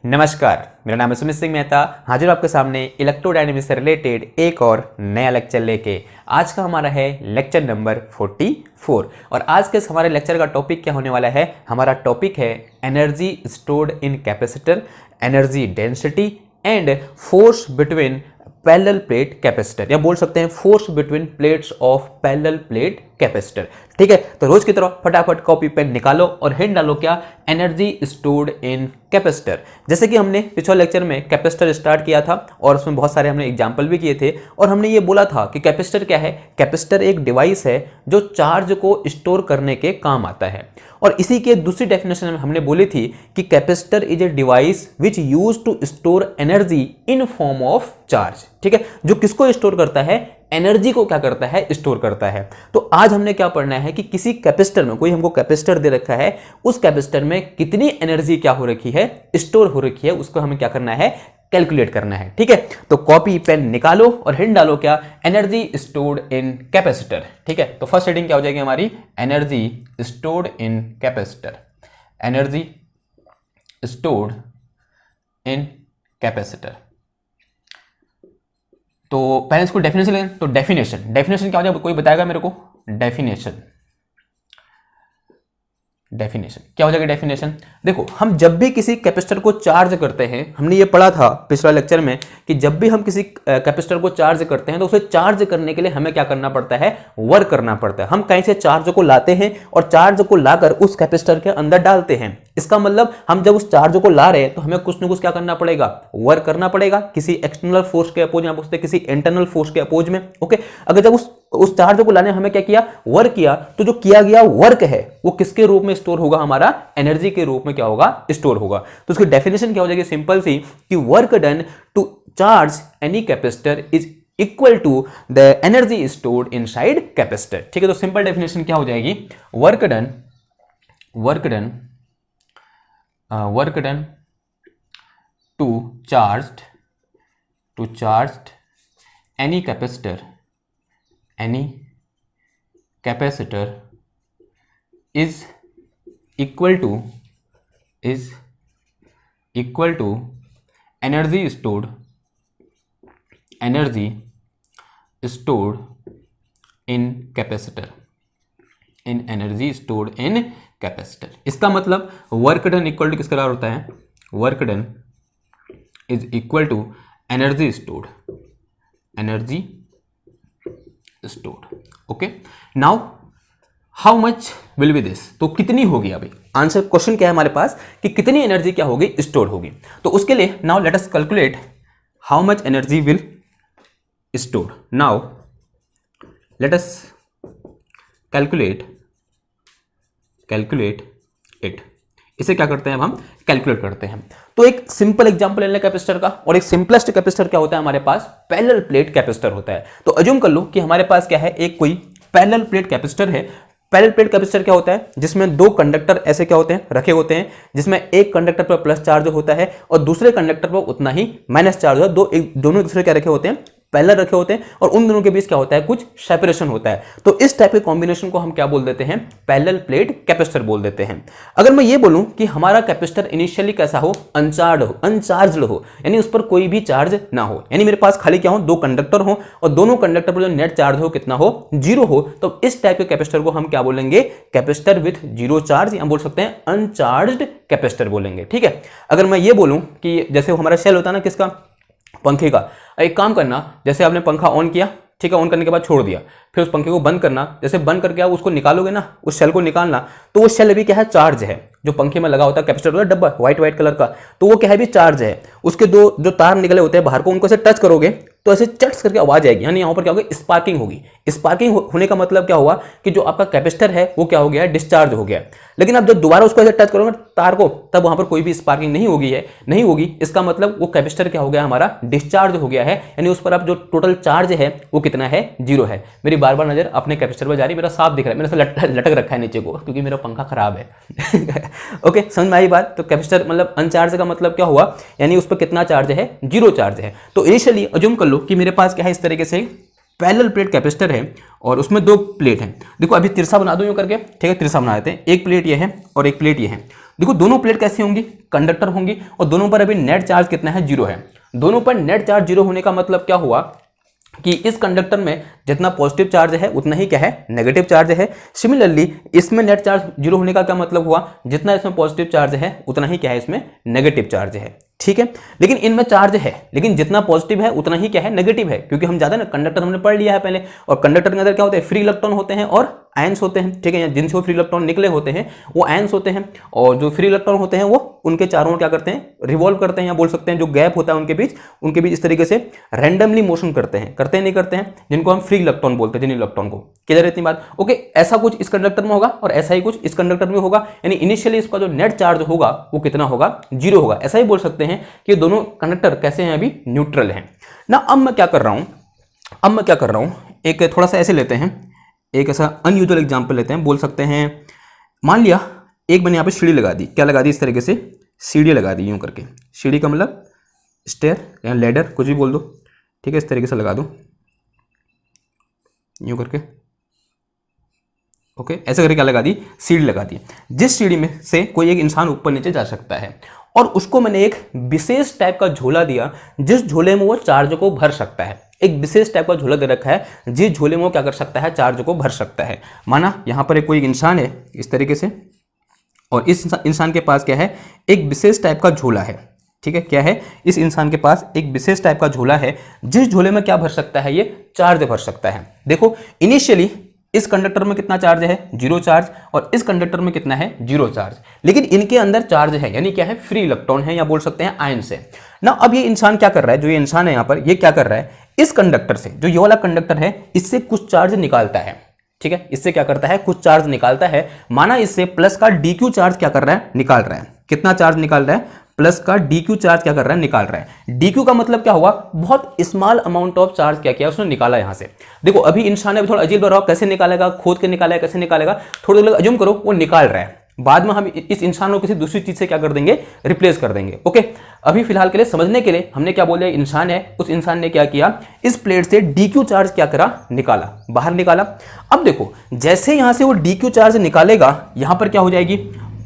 नमस्कार, मेरा नाम है सुमित सिंह मेहता। हाजिर हूं आपके सामने इलेक्ट्रोडायनेमिक्स से रिलेटेड एक और नया लेक्चर लेके। आज का हमारा है लेक्चर नंबर 44 और आज के हमारे लेक्चर का टॉपिक क्या होने वाला है। हमारा टॉपिक है energy stored in capacitor, energy density and force between parallel plate capacitor, या बोल सकते हैं force between plates of parallel plate capacitor. ठीक है, तो रोज की तरह फटाफट कॉपी पेन निकालो और हिंट डालो क्या, एनर्जी स्टोर्ड इन कैपेसिटर। जैसे कि हमने पिछले लेक्चर में कैपेसिटर स्टार्ट किया था और उसमें बहुत सारे हमने एग्जाम्पल भी किए थे और हमने ये बोला था कि कैपेसिटर क्या है। कैपेसिटर एक डिवाइस है जो चार्ज को स्टोर करने के काम आता है। और इसी के दूसरी डेफिनेशन में हमने बोली थी कि capacitor is a device which use to store energy in form of charge. ठीक है, जो किसको स्टोर करता है, एनर्जी को क्या करता है, स्टोर करता है। तो आज हमने क्या पढ़ना है कि किसी कैपेसिटर में, कोई हमको कैपेसिटर दे रखा है, उस कैपेसिटर में कितनी एनर्जी क्या हो रखी है, स्टोर हो रखी है, उसको हमें क्या करना है, कैलकुलेट करना है। ठीक है, तो कॉपी पेन निकालो और हिंट डालो क्या, एनर्जी स्टोर्ड इन कैपेसिटर। ठीक है, तो फर्स्ट हेडिंग क्या हो जाएगी हमारी, energy stored in capacitor, energy stored in capacitor. तो पहले इसको डेफिनेशन लें, तो डेफिनेशन क्या हो जाएगा, कोई बताएगा मेरे को, डेफिनेशन क्या हो जाएगा। डेफिनेशन देखो, हम जब भी किसी कैपेसिटर को चार्ज करते हैं, हमने ये पढ़ा था पिछला लेक्चर में कि जब भी हम किसी कैपेसिटर को चार्ज करते हैं तो उसे चार्ज करने के लिए हमें क्या करना पड़ता है, वर्क करना पड़ता है। हम कहीं से चार्ज को लाते हैं और चार्ज को लाकर उस कैपेसिटर के अंदर डालते हैं। इसका मतलब हम जब उस चार्ज को ला रहे हैं तो हमें कुछ ना कुछ क्या करना पड़ेगा, वर्क करना पड़ेगा, किसी एक्सटर्नल फोर्स के अपोज, आप उससे किसी इंटरनल फोर्स के अपोज में। ओके, अगर जब उस चार्ज को लाने हमें क्या किया, वर्क किया, तो जो किया गया वर्क है वो किसके रूप में स्टोर होगा, हमारा एनर्जी के रूप में क्या होगा, स्टोर होगा। तो उसकी डेफिनेशन क्या हो जाएगी, सिंपल सी, कि work done to charge any capacitor is equal to the energy stored inside capacitor. ठीक है, तो सिंपल डेफिनेशन क्या हो जाएगी, work done to charge any capacitor is equal to energy stored in capacitor, इसका मतलब वर्क डन इक्वल टू किसका बराबर होता है, work done is equal to energy stored. Okay, now how much will be this, तो कितनी होगी। अभी आंसर क्वेश्चन क्या है हमारे पास कि कितनी एनर्जी क्या होगी, स्टोर होगी। तो उसके लिए now let us calculate how much energy will store. Now let us calculate it. इसे क्या करते हैं, अब हम कैलकुलेट करते हैं। तो एक सिंपल एग्जांपल ले लें कैपेसिटर का, और एक सिंपलेस्ट कैपेसिटर क्या होता है हमारे पास, पैरेलल प्लेट कैपेसिटर होता है। तो अज्यूम कर लो कि हमारे पास क्या है, एक कोई पैरेलल प्लेट कैपेसिटर है। पैरेलल प्लेट कैपेसिटर क्या होता है, जिसमें दो कंडक्टर ऐसे क्या होते हैं, रखे होते हैं, जिसमें एक कंडक्टर पर प्लस चार्ज होता है और दूसरे कंडक्टर पर उतना ही माइनस चार्ज होता है। दोनों एक दूसरे क्या रखे होते हैं, पैरेलल रखे होते हैं, और उन दोनों के बीच क्या होता है, कुछ सेपरेशन होता है। तो इस टाइप के कॉम्बिनेशन को हम क्या बोल देते हैं, पैरेलल प्लेट कैपेसिटर बोल देते हैं। अगर मैं ये बोलूं कि हमारा कैपेसिटर इनिशियली कैसा हो, अनचार्ज्ड हो, यानी उस पर कोई भी चार्ज ना हो, यानी मेरे पास खाली क्या हो, दो कंडक्टर हो और दोनों कंडक्टर पर जो नेट चार्ज हो कितना हो, 0 हो, तो इस टाइप के कैपेसिटर को हम क्या बोलेंगे, कैपेसिटर विथ 0 चार्ज, या बोल सकते हैं अनचार्ज्ड कैपेसिटर बोलेंगे। ठीक है, अगर मैं ये बोलूं कि जैसे हमारा शेल होता है ना, किसका, पंखे का। एक काम करना, जैसे आपने पंखा ऑन किया, ठीक है, ऑन करने के बाद छोड़ दिया, फिर उस पंखे को बंद करना, जैसे बंद करके आप उसको निकालोगे ना, उस शेल को निकालना, तो वो शेल अभी क्या है, चार्ज है। जो पंखे में लगा होता है कैपेसिटर होता है डब्बा व्हाइट कलर का, तो वो क्या है, भी चार्ज है। उसके दो जो तार निकले होते हैं बाहर को, उनको ऐसे टच करोगे तो ऐसे चट्स करके आवाज आएगी, यानी यहाँ पर क्या होगा, स्पार्किंग होगी। स्पार्किंग होने का मतलब क्या हुआ कि जो आपका कैपेसिटर है वो क्या हो गया, डिस्चार्ज हो गया। लेकिन अब जब दोबारा उसको ऐसे टच करोगे तार को, तब वहां पर कोई भी स्पार्किंग नहीं होगी। इसका मतलब वो कैपेसिटर क्या हो गया, हमारा डिस्चार्ज हो गया है, यानी उस पर अब जो टोटल चार्ज है वो कितना है, 0 है। मेरी बार बार नजर अपने कैपेसिटर पर जा रही है, मेरा साफ दिख रहा है, मेरे से लटक रखा है नीचे को, क्योंकि मेरा पंखा खराब है। ओके, समझ में आई बात। तो कैपेसिटर मतलब अनचार्ज का मतलब क्या हुआ, यानी उस पर कितना चार्ज है, 0 चार्ज है। तो इनिशियली अज्यूम कर लो कि मेरे पास क्या है, इस तरीके से पैरेलल प्लेट कैपेसिटर है और उसमें 2 प्लेट हैं। देखो अभी तिरछा बना दो यूं करके, ठीक है, तिरछा बना देते हैं। एक प्लेट ये है और एक प्लेट ये है। देखो दोनों प्लेट कैसी होंगी, कंडक्टर होंगी, और दोनों पर अभी नेट चार्ज कितना है, 0 है। दोनों पर नेट चार्ज 0 होने का मतलब क्या हुआ कि इस कंडक्टर में जितना पॉजिटिव चार्ज है उतना ही क्या है, नेगेटिव चार्ज है। सिमिलरली इसमें नेट चार्ज 0 होने का क्या मतलब हुआ, जितना इसमें पॉजिटिव चार्ज है उतना ही क्या है, इसमें नेगेटिव चार्ज है। ठीक है, लेकिन इनमें चार्ज है, लेकिन जितना पॉजिटिव है उतना ही क्या है, नेगेटिव है, क्योंकि हम ज्यादा ना कंडक्टर हमने पढ़ लिया है पहले, और कंडक्टर के अंदर क्या होते हैं, फ्री इलेक्ट्रॉन होते हैं और आयंस होते हैं। ठीक है, जिनसे वो फ्री इलेक्ट्रॉन निकले होते हैं वो आयंस होते हैं, और जो फ्री इलेक्ट्रॉन होते हैं वो उनके चारों ओर क्या करते हैं, रिवॉल्व करते हैं, या बोल सकते हैं जो गैप होता है उनके बीच इस तरीके से रैंडमली मोशन करते हैं नहीं करते हैं, जिनको हम फ्री इलेक्ट्रॉन बोलते हैं, जिन इलेक्ट्रॉन को। क्लियर है इतनी बात? ओके, ऐसा कुछ इस कंडक्टर में होगा और ऐसा ही कुछ इस कंडक्टर में होगा, यानी इनिशियली इसका जो नेट चार्ज होगा वो कितना होगा, 0 होगा। ऐसा ही बोल सकते हैं कि दोनों कंडक्टर कैसे हैं, अभी न्यूट्रल हैं ना। अब मैं क्या कर रहा हूं, एक थोड़ा सा ऐसे लेते हैं, एक ऐसा अनयूजुअल एग्जांपल लेते हैं। बोल सकते हैं, मान लिया एक मैंने यहाँ पे सीढ़ी लगा दी, क्या लगा दी, इस तरीके से सीढ़ी लगा दी, यूं करके। सीढ़ी का मतलब स्टेयर या लेडर, कुछ भी बोल दो। ठीक है, इस तरीके से लगा दो, यूं करके। ओके, ऐसे करके क्या लगा दी, सीढ़ी लगा दी। जिस सीढ़ी में से कोई एक इंसान ऊपर नीचे जा सकता है, और उसको मैंने एक विशेष टाइप का झोला दिया, जिस झोले में वो चार्ज को भर सकता है। एक विशेष टाइप का झोला दे रखा है, जिस झोले में वो क्या कर सकता है, चार्ज को भर सकता है। माना यहां पर कोई इंसान है इस तरीके से, और इस इंसान के पास क्या है, एक विशेष टाइप का झोला है। ठीक है, क्या है, इस इंसान के पास एक विशेष टाइप का झोला है, जिस झोले में क्या भर सकता है, ये चार्ज भर सकता है। देखो इनिशियली इस कंडक्टर में कितना चार्ज है, 0 चार्ज, और इस कंडक्टर में कितना है, 0 चार्ज, लेकिन इनके अंदर चार्ज है, यानी क्या है, फ्री इलेक्ट्रॉन है, या बोल सकते हैं आयंस है ना। अब ये इंसान क्या कर रहा है, जो ये इंसान है यहाँ पर, ये क्या कर रहा है, इस कंडक्टर से, जो ये वाला कंडक्टर है, इससे कुछ चार्ज निकालता है। ठीक है, इससे क्या करता है, कुछ चार्ज निकालता है। माना इससे प्लस का DQ चार्ज क्या कर रहा है, निकाल रहा है। कितना चार्ज निकाल रहा है, प्लस का DQ चार्ज क्या कर रहा है, निकाल रहा है। DQ का मतलब क्या हुआ, बहुत स्मॉल अमाउंट ऑफ चार्ज क्या किया उसने, निकाला यहां से। देखो अभी इंसान अभी थोड़ा अजीब लग रहा है, कैसे निकालेगा, खोद के निकालेगा, कैसे निकालेगा, थोड़ी देर अज्यूम करो वो निकाल रहा है। बाद में हम इस इंसान को किसी दूसरी चीज से क्या कर देंगे, रिप्लेस कर देंगे। ओके, अभी फिलहाल के लिए समझने के लिए हमने क्या बोले, इंसान है, उस इंसान ने क्या किया, इस प्लेट से DQ चार्ज क्या करा, निकाला, बाहर निकाला। अब देखो जैसे यहां से वो DQ चार्ज निकालेगा, यहां पर क्या हो जाएगी,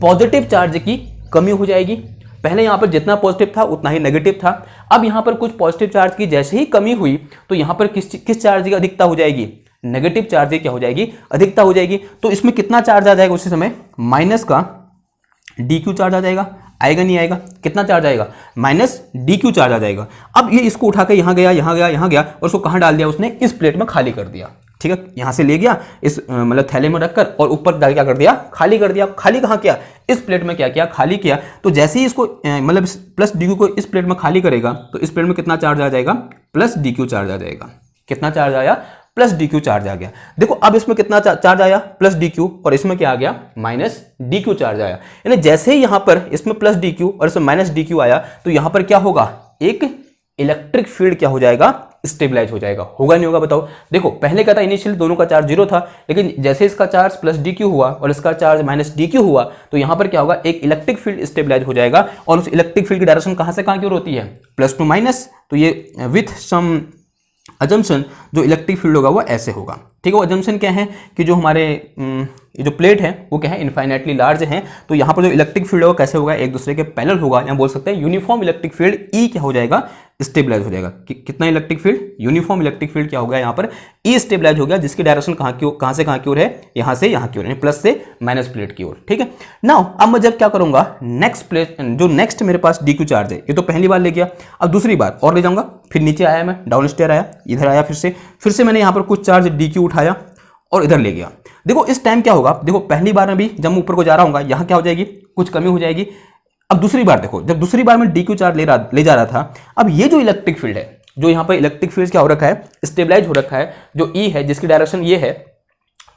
पॉजिटिव चार्ज की कमी हो जाएगी। पहले यहां पर जितना पॉजिटिव था उतना ही नेगेटिव था। अब यहां पर कुछ पॉजिटिव चार्ज की जैसे ही कमी हुई, तो यहां पर किस चार्ज की अधिकता हो जाएगी, नेगेटिव चार्ज की क्या हो जाएगी, अधिकता हो जाएगी। तो इसमें कितना चार्ज आ जाएगा उसी समय, माइनस का DQ चार्ज आ जाएगा, आएगा नहीं आएगा, कितना चार्ज आएगा, माइनस DQ चार्ज आ जाएगा। अब ये इसको उठा के यहां गया, यहां गया, यहां गया, और उसको कहां डाल दिया उसने, इस प्लेट में खाली कर दिया। ठीक है, यहां से ले गया इस मतलब थैले में रखकर, और ऊपर डाल क्या कर दिया, खाली कर दिया। खाली कहां किया, इस प्लेट में क्या किया, खाली किया। तो जैसे ही इसको मतलब प्लस DQ को इस प्लेट में खाली करेगा, तो इस प्लेट में कितना चार्ज आ जाएगा, प्लस DQ चार्ज आ जाएगा। कितना चार्ज आया, प्लस DQ चार्ज आ गया। देखो अब इसमें कितना चार्ज आया, प्लस DQ, और इसमें क्या आ गया, माइनस DQ चार्ज आया। यानी जैसे ही यहां पर इसमें प्लस DQ और इसमें माइनस DQ आया, तो यहां पर क्या होगा, एक इलेक्ट्रिक फील्ड क्या हो जाएगा, स्टेबलाइज हो जाएगा। होगा नहीं होगा बताओ। देखो पहले क्या था, इनिशियली दोनों का चार्ज 0 था, लेकिन जैसे इसका चार्ज प्लस DQ हुआ और इसका चार्ज माइनस DQ हुआ, तो यहां पर क्या होगा, एक इलेक्ट्रिक फील्ड स्टेबलाइज हो जाएगा। और उस इलेक्ट्रिक फील्ड की डायरेक्शन कहां से कहां की ओर होती है, प्लस टू माइनस। तो ये विथ सम अजम्पशन जो इलेक्ट्रिक फील्ड होगा वो ऐसे होगा। ठीक है, वो अजम्पशन क्या है कि जो हमारे ये जो प्लेट है वो क्या है, इनफाइनाइटली लार्ज है। तो यहाँ पर जो इलेक्ट्रिक फील्ड होगा कैसे होगा, एक दूसरे के पैरेलल होगा, या बोल सकते हैं यूनिफॉर्म इलेक्ट्रिक फील्ड ई क्या हो जाएगा, स्टेबलाइज हो जाएगा। कितना electric field, uniform electric field क्या हो गया, यहाँ पर ई स्टेबलाइज हो गया, जिसकी डायरेक्शन कहाँ से कहाँ की ओर है, यहाँ से यहाँ की ओर, प्लस से माइनस प्लेट की ओर। ठीक है, नाउ अब मैं जब क्या करूंगा, नेक्स्ट प्लेट जो नेक्स्ट मेरे पास DQ चार्ज है, ये तो पहली बार ले गया, अब दूसरी बार और ले जाऊंगा, फिर नीचे आया मैं, डाउन स्टेयर आया, इधर आया, फिर से मैंने यहाँ पर कुछ चार्ज DQ उठाया और इधर ले गया। देखो इस टाइम क्या होगा, देखो पहली बार में भी जब मैं ऊपर को जा रहा हूँ, यहाँ क्या हो जाएगी, कुछ कमी हो जाएगी। अब दूसरी बार देखो, जब दूसरी बार मैं DQ चार्ज ले जा रहा था, अब ये जो इलेक्ट्रिक फील्ड है, जो यहाँ पर इलेक्ट्रिक फील्ड क्या हो रखा है, स्टेबलाइज हो रखा है, जो E है जिसकी डायरेक्शन ये है,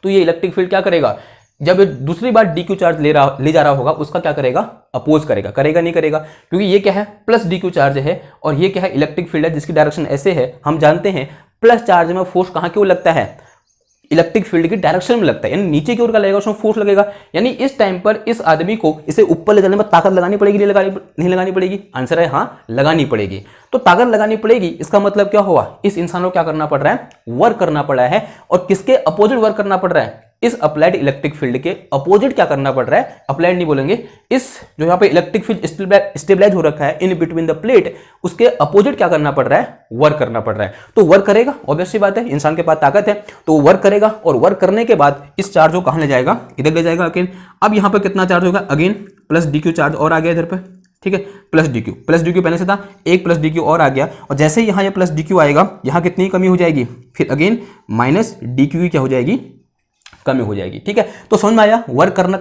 तो ये इलेक्ट्रिक फील्ड क्या करेगा, जब दूसरी बार DQ चार्ज ले जा रहा होगा, उसका क्या करेगा, अपोज करेगा नहीं करेगा, क्योंकि ये क्या है, प्लस DQ चार्ज है, और ये क्या है, इलेक्ट्रिक फील्ड है जिसकी डायरेक्शन ऐसे है। हम जानते हैं प्लस चार्ज में फोर्स कहाँ की ओर लगता है, इलेक्ट्रिक फील्ड की डायरेक्शन में लगता है, यानी नीचे की ओर का लगेगा, उसमें फोर्स लगेगा। यानी इस टाइम पर इस आदमी को इसे ऊपर ले जाने में ताकत लगानी पड़ेगी, नहीं लगानी पड़ेगी, आंसर है हाँ, लगानी पड़ेगी। तो ताकत लगानी पड़ेगी, इसका मतलब क्या हुआ, इस इंसान को क्या करना पड़ रहा है, वर्क करना पड़ रहा है, और किसके अपोजिट वर्क करना पड़ रहा है, इस अप्लाइड इलेक्ट्रिक फील्ड के अपोजिट क्या करना पड़ रहा है, अप्लाइड नहीं बोलेंगे, इस जो यहाँ पे इलेक्ट्रिक फील्ड स्टेबलाइज हो रखा है इन बिटवीन द प्लेट, उसके अपोजिट क्या करना पड़ रहा है, वर्क करना पड़ रहा है। तो वर्क करेगा, ऑब्वियस सी बात है, इंसान के पास ताकत है तो वर्क करेगा, और वर्क करने के बाद इस चार्ज को कहां ले जाएगा, इधर ले जाएगा अगेन। अब यहां पर कितना चार्ज होगा, again plus D Q charge और आ गया इधर पे, ठीक है, प्लस डी क्यू पहले से था, एक प्लस डी क्यू और आ गया, और जैसे ही यहाँ ये प्लस डी क्यू आएगा, यहाँ कितनी कमी हो जाएगी, फिर अगेन माइनस डी क्यू की क्या हो जाएगी, कमी हो जाएगी। ठीक है, तो समझ में आया वर्क करना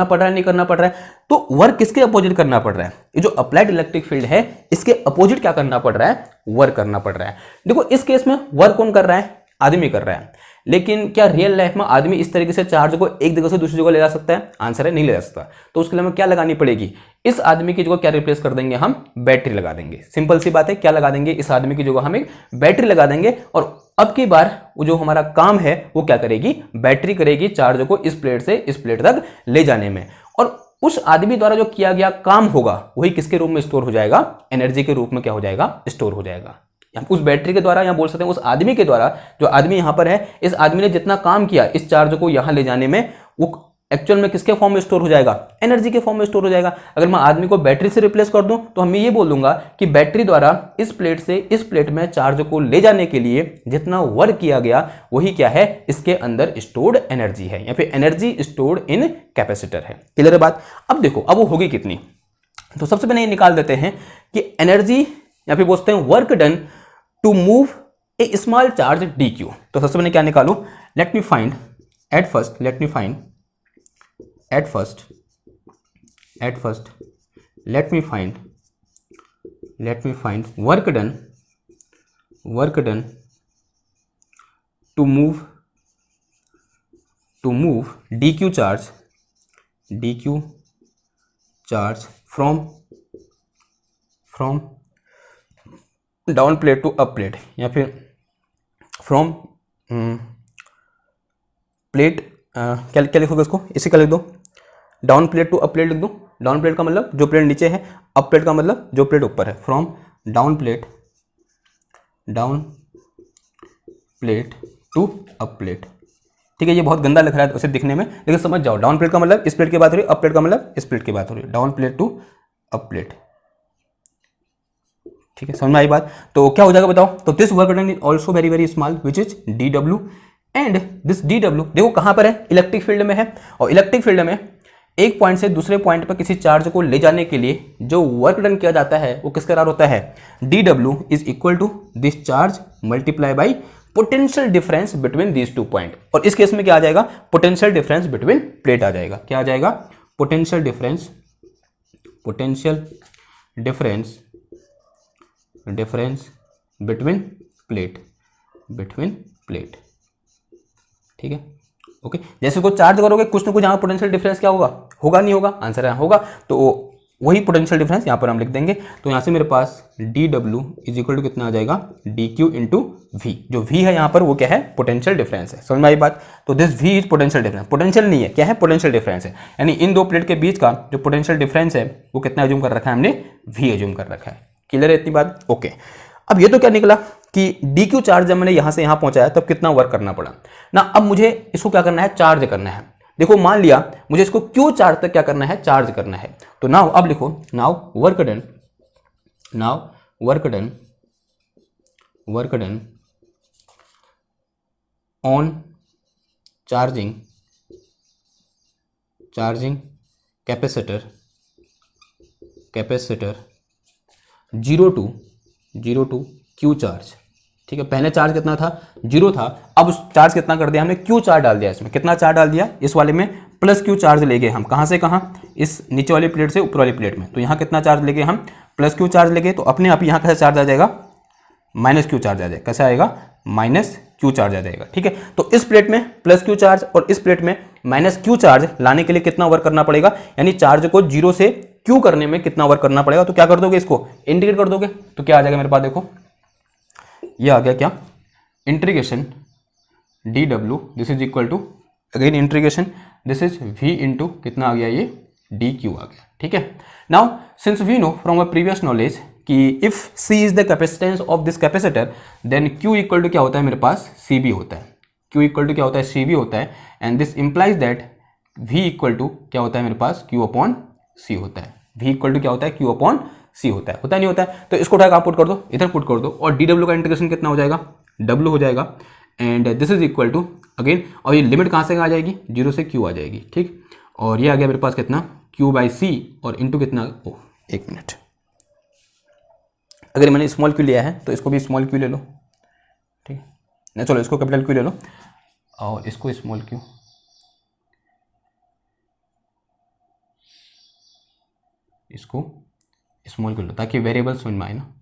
पड़ रहा है, नहीं करना पड़ रहा है। तो वर्क किसके अपोजिट करना पड़ रहा है, ये जो अप्लाइड इलेक्ट्रिक फील्ड है इसके अपोजिट क्या करना पड़ रहा है, वर्क करना पड़ रहा है। देखो इस केस में वर्क कौन कर रहा है, आदमी कर रहा है, लेकिन क्या रियल लाइफ में आदमी इस तरीके से चार्ज को एक जगह से दूसरी जगह ले जा सकता है, आंसर है नहीं ले जा सकता। तो उसके लिए हमें क्या लगानी पड़ेगी, इस आदमी की जगह क्या रिप्लेस कर देंगे, हम बैटरी लगा देंगे। सिंपल सी बात है, क्या लगा देंगे, इस आदमी की जगह हम एक बैटरी लगा देंगे, और अब की बार वो जो हमारा काम है वो क्या करेगी, बैटरी करेगी चार्ज को इस प्लेट से इस प्लेट तक ले जाने में, और उस आदमी द्वारा जो किया गया काम होगा वही किसके रूप में स्टोर हो जाएगा, एनर्जी के रूप में क्या हो जाएगा, स्टोर हो जाएगा। उस बैटरी के द्वारा, या बोल सकते हैं उस आदमी के द्वारा, जो आदमी यहां पर है, इस आदमी ने जितना काम किया इस चार्ज को यहां ले जाने में, वो एक्चुअल में किसके फॉर्म में स्टोर हो जाएगा, एनर्जी के फॉर्म में स्टोर हो जाएगा। अगर मैं आदमी को बैटरी से रिप्लेस कर दूं तो हम ये बोल दूंगा कि बैटरी द्वारा इस प्लेट से इस प्लेट में चार्ज को ले जाने के लिए जितना वर्क किया गया वही क्या है, इसके अंदर स्टोर्ड एनर्जी है, या फिर एनर्जी स्टोर्ड इन कैपेसिटर है। क्लियर है बात। अब देखो अब वो होगी कितनी, तो सबसे पहले ये निकाल देते हैं कि एनर्जी या फिर बोलते हैं work done to move a small charge D Q. तो सबसे पहले क्या निकालू, let me find at first let me find work done to move dq charge from down plate to up plate, या फिर फ्रॉम प्लेट, क्या लिखोगे इसको, इसी का लिख दो, down plate to up plate लिख दो। डाउन प्लेट का मतलब जो प्लेट नीचे है, अप प्लेट का मतलब जो प्लेट ऊपर है, from down plate to up plate. ठीक है, ये बहुत गंदा लग रहा है उसे दिखने में, लेकिन समझ जाओ, डाउन प्लेट का मतलब इस प्लेट की बात हो रही है, अप प्लेट का मतलब इस प्लेट की बात हो रही है, down plate to up plate. ठीक है, समझ में आई बात। तो क्या हो जाएगा बताओ, तो this work done is also very very small which is D W, and this D W देखो कहां पर है, इलेक्ट्रिक फील्ड में है, और इलेक्ट्रिक फील्ड में एक पॉइंट से दूसरे पॉइंट पर किसी चार्ज को ले जाने के लिए जो वर्क डन किया जाता है वो किसके बराबर होता है, D W is equal to this charge multiply by potential difference between these two point. और इस केस में क्या आ जाएगा, पोटेंशियल डिफरेंस बिटवीन प्लेट आ जाएगा। क्या आ जाएगा, पोटेंशियल डिफरेंस बिटवीन प्लेट। ठीक है, ओके। जैसे को चार्ज करोगे कुछ ना कुछ यहाँ पोटेंशियल डिफरेंस क्या होगा नहीं होगा, आंसर यहाँ होगा, तो वही पोटेंशियल डिफरेंस यहाँ पर हम लिख देंगे। तो यहाँ से मेरे पास D W is equal to कितना आ जाएगा, डी क्यू इंटू वी। जो वी है यहाँ पर वो क्या है, पोटेंशियल डिफरेंस है। समझ में आई बात। तो this V is potential difference, potential नहीं है, क्या है, पोटेंशियल डिफरेंस है। यानी इन दो प्लेट के बीच का जो पोटेंशियल डिफरेंस है वो कितना एज्यूम कर रखा है हमने, वी एज्यूम कर रखा है। क्लियर है इतनी बात, ओके। अब ये तो क्या निकला कि डी क्यू चार्ज जब मैंने यहां से यहां पहुंचाया तब कितना वर्क करना पड़ा ना। अब मुझे इसको क्या करना है, चार्ज करना है। देखो मान लिया मुझे इसको क्यू चार्ज तक क्या करना है, चार्ज करना है। तो नाउ अब लिखो, now work done on charging capacitor 0 to Q charge. ठीक है, पहले चार्ज कितना था, 0 था, अब उस चार्ज कितना कर दिया हमने, क्यू चार्ज डाल दिया। इसमें कितना चार्ज डाल दिया, इस वाले में प्लस क्यू चार्ज ले गए हम। कहाँ से कहाँ, इस नीचे वाली प्लेट से ऊपर वाली प्लेट में। तो यहाँ कितना चार्ज ले गए हम, प्लस क्यू चार्ज ले गए। तो अपने आप यहाँ कैसे चार्ज आ जाएगा, माइनस क्यू चार्ज आ जाएगा। कैसे आएगा, माइनस क्यू चार्ज आ जाएगा। ठीक है, तो इस प्लेट में प्लस क्यू चार्ज और इस प्लेट में माइनस क्यू चार्ज लाने के लिए कितना वर्क करना पड़ेगा, यानी चार्ज को 0 से क्यू करने में कितना वर्क करना पड़ेगा। तो क्या कर दोगे, इसको इंटीग्रेट कर दोगे। तो क्या आ जाएगा मेरे पास, देखो ये आ गया क्या, integration D W this is equal to, again integration this is V into कितना आ गया, ये डी क्यू आ गया। ठीक है, now since we know from a previous knowledge कि if C is the capacitance of this capacitor then Q equal to क्या होता है मेरे पास, सी बी होता है। Q इक्वल टू क्या होता है, CV होता है, and this implies that V equal to क्या होता है मेरे पास, Q अपॉन C होता है। V इक्वल टू क्या होता है, Q अपॉन C होता है, नहीं होता है? तो इसको उठा कहाँ पुट कर दो, इधर पुट कर दो, और dw का इंटीग्रेशन कितना हो जाएगा, W हो जाएगा, and this is equal to again, और ये लिमिट कहाँ से आ जाएगी, 0 से Q आ जाएगी, ठीक। और ये आ गया मेरे पास कितना, Q बाई C, और इंटू कितना, एक मिनट, अगर मैंने स्मॉल Q लिया है तो इसको भी स्मॉल Q ले लो, ठीक है, चलो इसको कैपिटल Q ले लो और इसको स्मॉल Q, इसको स्मॉल Q लो ताकि वेरिएबल समझ में आए ना,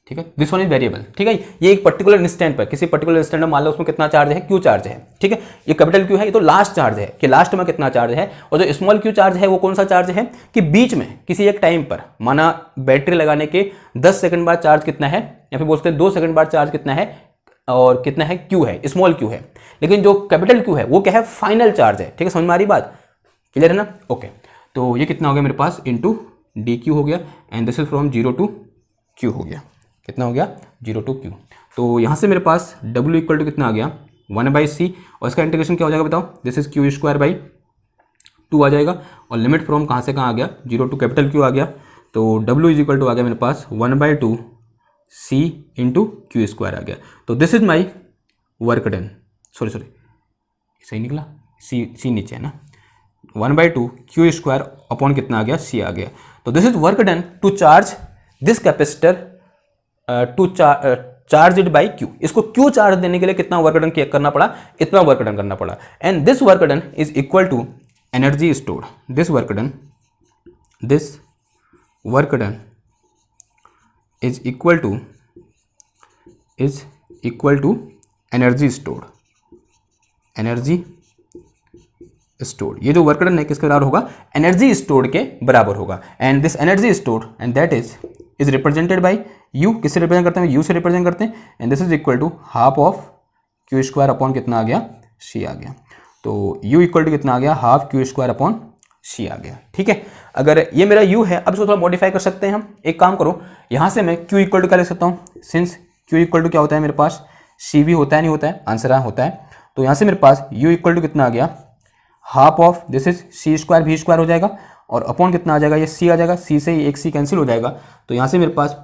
ठीक है। दिस वन इज वेरिएबल, ठीक है। ये एक पर्टिकुलर इंस्टेंट पर, किसी पर्टिकुलर इंस्टेंट में मान लो उसमें कितना चार्ज है, Q चार्ज है, ठीक है। ये कैपिटल Q है, ये तो लास्ट चार्ज है कि लास्ट में कितना चार्ज है, और जो स्मॉल Q चार्ज है वो कौन सा चार्ज है कि बीच में किसी एक टाइम पर, माना बैटरी लगाने के 10 सेकंड बाद चार्ज कितना है, या फिर बोलते हैं 2 सेकंड बाद चार्ज कितना है, और कितना है, Q है, स्मॉल Q है। लेकिन जो कैपिटल Q है वो क्या है, फाइनल चार्ज है, ठीक है। समझ में आ रही बात, क्लियर है ना, ओके। तो ये कितना हो गया मेरे पास, इंटू DQ हो गया, and this is from 0 to Q हो गया, कितना हो गया, 0 टू Q। तो यहाँ से मेरे पास W इक्वल टू कितना आ गया, 1/C, और इसका इंटीग्रेशन क्या हो जाएगा बताओ, this is Q square by 2 आ जाएगा, और लिमिट फ्रॉम कहाँ से कहाँ आ गया, 0 टू कैपिटल Q आ गया, तो W इज इक्वल टू आ गया मेरे पास 1/2 C इंटू Q स्क्वायर आ गया। तो this is my work done, sorry सही निकला, C नीचे है ना, 1/2 Q स्क्वायर अपॉन कितना आ गया, C आ गया। तो this is work done to charge this capacitor to charge it by Q। इसको Q चार्ज देने के लिए कितना वर्क डन करना पड़ा, इतना वर्क डन करना पड़ा, and this work done is equal to energy stored, this work done is equal to energy stored. ये जो वर्क डन है किसके बराबर होगा, एनर्जी स्टोर्ड के बराबर होगा, and this energy stored and that is represented by U, किससे रिप्रेजेंट करते हैं, U से रिप्रेजेंट करते हैं, and this is equal to half of Q square upon कितना आ गया, C आ गया। तो U इक्वल टू कितना आ गया, half Q square upon C आ गया, ठीक है। अगर ये मेरा U है, अब इसको थोड़ा मॉडिफाई कर सकते हैं हम, एक काम करो, यहाँ से मैं Q इक्वल टू क्या लिख सकता हूँ, सिंस Q इक्वल टू क्या होता है मेरे पास, CV होता है, नहीं होता है, आंसर होता है। तो यहाँ से मेरे पास U इक्वल टू कितना आ गया, half of this is C square V square हो जाएगा, और अपॉन कितना आ जाएगा, ये C आ जाएगा, C से ही एक C कैंसिल हो जाएगा। तो यहाँ से मेरे पास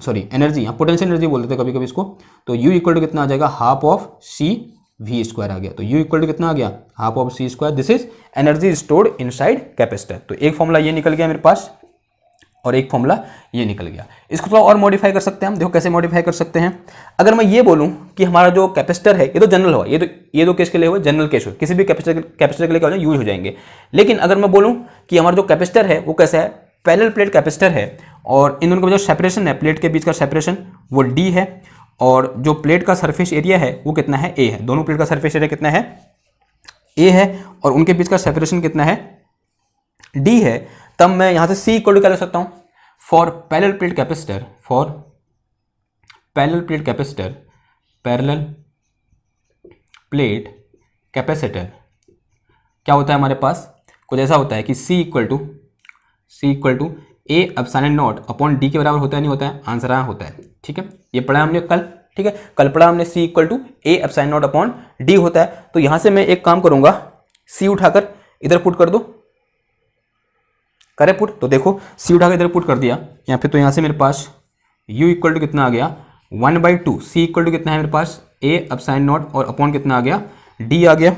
एनर्जी, यहाँ पोटेंशियल एनर्जी बोल देते हैं कभी कभी इसको, तो U इक्वल टू कितना आ जाएगा, half of C V square आ गया। तो U इक्वल टू कितना आ गया, half of C square, this is energy stored inside capacitor. तो एक फॉर्मूला ये निकल गया मेरे पास, और एक फॉर्मूला ये निकल गया। इसको थोड़ा और मॉडिफाई कर सकते हैं हम, देखो कैसे मॉडिफाई कर सकते हैं। अगर मैं ये बोलूं कि हमारा जो कैपेसिटर है, ये तो जनरल हुआ, ये तो केस के लिए हुआ, जनरल केस हो, किसी भी कैपेसिटर के लिए क्या हो यूज हो जाएंगे। लेकिन अगर मैं बोलूं कि हमारा जो कैपेसिटर है वो कैसा है, पैरेलल प्लेट कैपेसिटर है, और इन दोनों का जो सेपरेशन है, प्लेट के बीच का सेपरेशन वो D है, और जो प्लेट का सरफेस एरिया है वो कितना है, A है। दोनों प्लेट का सरफेस एरिया कितना है, A है, और उनके बीच का सेपरेशन कितना है, D है। तब मैं यहां से C इक्वल टू क्या लिख सकता हूं, फॉर पैरेलल प्लेट कैपेसिटर क्या होता है हमारे पास, कुछ ऐसा होता है कि C equal to A epsilon not upon D के बराबर होता है, नहीं होता है, आंसर होता है, ठीक है। ये पढ़ा हमने कल, ठीक है, कल पढ़ा हमने, C equal to A epsilon not upon D होता है। तो यहां से मैं एक काम करूंगा, C उठाकर इधर पुट कर दो, करे पुट, तो देखो C उठाकर इधर पुट कर दिया यहाँ पे, तो यहाँ से मेरे पास U इक्वल टू कितना आ गया, 1/2, C इक्वल टू कितना है मेरे पास, A एप्सिलॉन नॉट, और अपॉन कितना आ गया, D आ गया,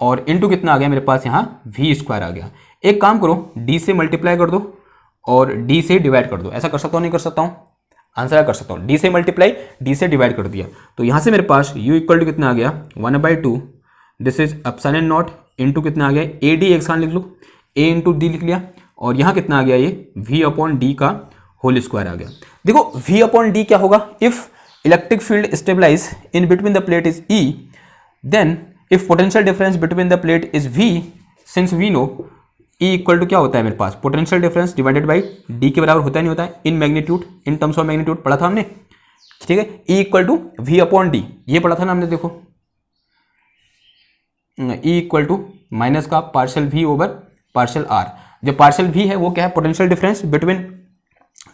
और इनटू कितना आ गया मेरे पास यहाँ V स्क्वायर आ गया। एक काम करो, D से मल्टीप्लाई कर दो और D से डिवाइड कर दो, ऐसा कर सकता हूँ, नहीं कर सकता हूँ, आंसर कर सकता हूँ, D से मल्टीप्लाई D से डिवाइड कर दिया। तो यहाँ से मेरे पास U इक्वल टू कितना आ गया, 1/2, this is epsilon not into कितना आ गया, AD एक साथ लिख लो, A इंटू D लिख लिया, और यहाँ कितना आ गया, ये V अपॉन D का होल स्क्वायर आ गया। देखो V अपॉन D क्या होगा, if electric field stabilize in between the plate is E, then if potential difference between the plate is V, since we know E equal to क्या होता है मेरे पास, potential difference divided by D के बराबर होता है, नहीं होता है, in magnitude, in terms of magnitude पढ़ा था हमने, ठीक है। E equal to V upon D, ये पढ़ा था ना हमने, देखो E इक्वल टू माइनस का partial V over partial R। जो पार्शियल V है वो क्या है, potential difference between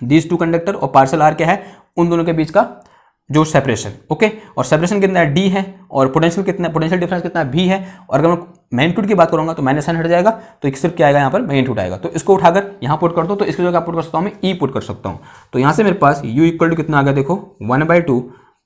these two conductor, और पार्शियल R क्या है, उन दोनों के बीच का जो सेपरेशन, ओके, और सेपरेशन कितना है डी है, और पोटेंशियल कितना, पोटेंशियल डिफरेंस कितना भी है, और अगर मैं मैग्नीट्यूड की बात करूंगा तो माइनस साइन हट जाएगा, तो एक सिर्फ क्या आएगा यहाँ पर मैग्नीट्यूड आएगा। तो इसको उठाकर यहाँ पुट कर दो, तो इसकी जगह पुट कर सकता हूँ मैं ई पुट कर सकता हूँ। तो यहाँ से मेरे पास u इक्वल टू कितना आ गया, देखो 1/2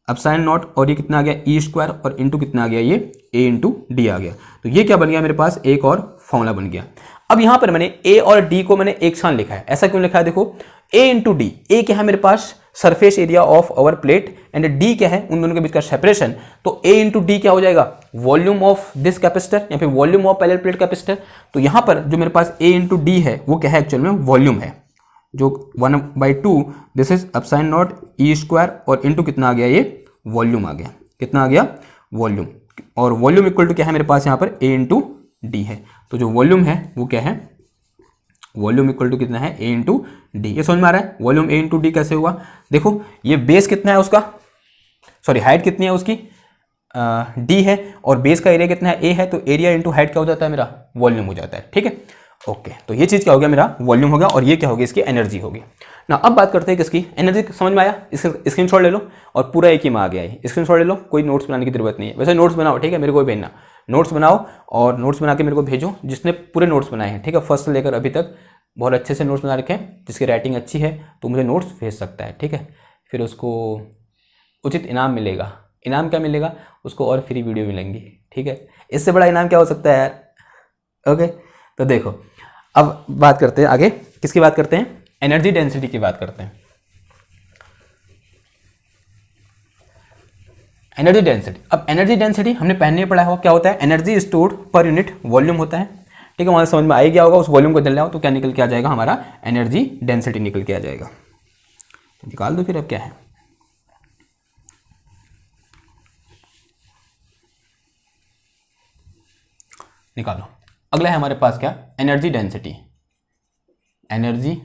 अपसाइन नॉट, और ये कितना आ गया ई स्क्वायर, और इंटू कितना आ गया ये a इंटू डी आ गया। तो ये क्या बन गया मेरे पास, एक और फॉर्मूला बन गया। अब यहाँ पर मैंने a और d को मैंने एक साथ लिखा है। ऐसा क्यों लिखा है, देखो a इंटू डी, ए क्या है मेरे पास surface area of our plate, and D क्या है उन दोनों के बीच का सेपरेशन। तो a इंटू डी क्या हो जाएगा, वॉल्यूम ऑफ दिस कैपेसिटर या फिर volume of parallel plate capacitor. तो यहाँ पर जो मेरे पास a इंटू डी है वो क्या है, एक्चुअल में वॉल्यूम है, जो 1/2 this is अपसाइन not E square, और इंटू कितना आ गया, ये वॉल्यूम आ गया, कितना आ गया वॉल्यूम, और वॉल्यूम इक्वल टू क्या है मेरे पास यहाँ पर a इंटू डी है। तो जो वॉल्यूम है वो क्या है, वॉल्यूम इक्वल टू कितना है a इंटू डी। ये समझ में आ रहा है वॉल्यूम a इंटू डी कैसे हुआ। देखो ये बेस कितना है उसका, सॉरी हाइट कितनी है उसकी d है, और बेस का एरिया कितना है a है, तो एरिया इंटू हाइट क्या हो जाता है मेरा, वॉल्यूम हो जाता है, ठीक है। ओके, तो ये चीज़ क्या हो गया, मेरा वॉल्यूम हो गया, और ये क्या होगी, इसकी एनर्जी होगी ना। अब बात करते हैं किसकी एनर्जी, समझ में आया, इसका स्क्रीनशॉट ले लो, और पूरा एक ही में आ गया है, स्क्रीनशॉट ले लो, कोई नोट्स बनाने की जरूरत नहीं है। वैसे नोट्स बनाओ, ठीक है, मेरे को भेजना, नोट्स बनाओ और नोट्स बना के मेरे को भेजो, जिसने पूरे नोट्स बनाए हैं, ठीक है, फर्स्ट से लेकर अभी तक बहुत अच्छे से नोट्स बना रखे हैं। जिसकी राइटिंग अच्छी है तो मुझे नोट्स भेज सकता है, ठीक है, फिर उसको उचित इनाम मिलेगा। इनाम क्या मिलेगा, उसको और फ्री वीडियो मिलेंगी, ठीक है, इससे बड़ा इनाम क्या हो सकता है यार। ओके, तो देखो अब बात करते हैं आगे, किसकी बात करते हैं, एनर्जी डेंसिटी की बात करते हैं। एनर्जी डेंसिटी, अब एनर्जी डेंसिटी हमने पहले पढ़ा होगा क्या होता है, energy stored per unit volume होता है, ठीक है, वहां समझ में आ गया होगा। उस वॉल्यूम को निकल आओ तो क्या निकल के आ जाएगा, हमारा एनर्जी डेंसिटी निकल के आ जाएगा। निकाल दो फिर, अब क्या है, निकालो। अगला है हमारे पास क्या, energy density, energy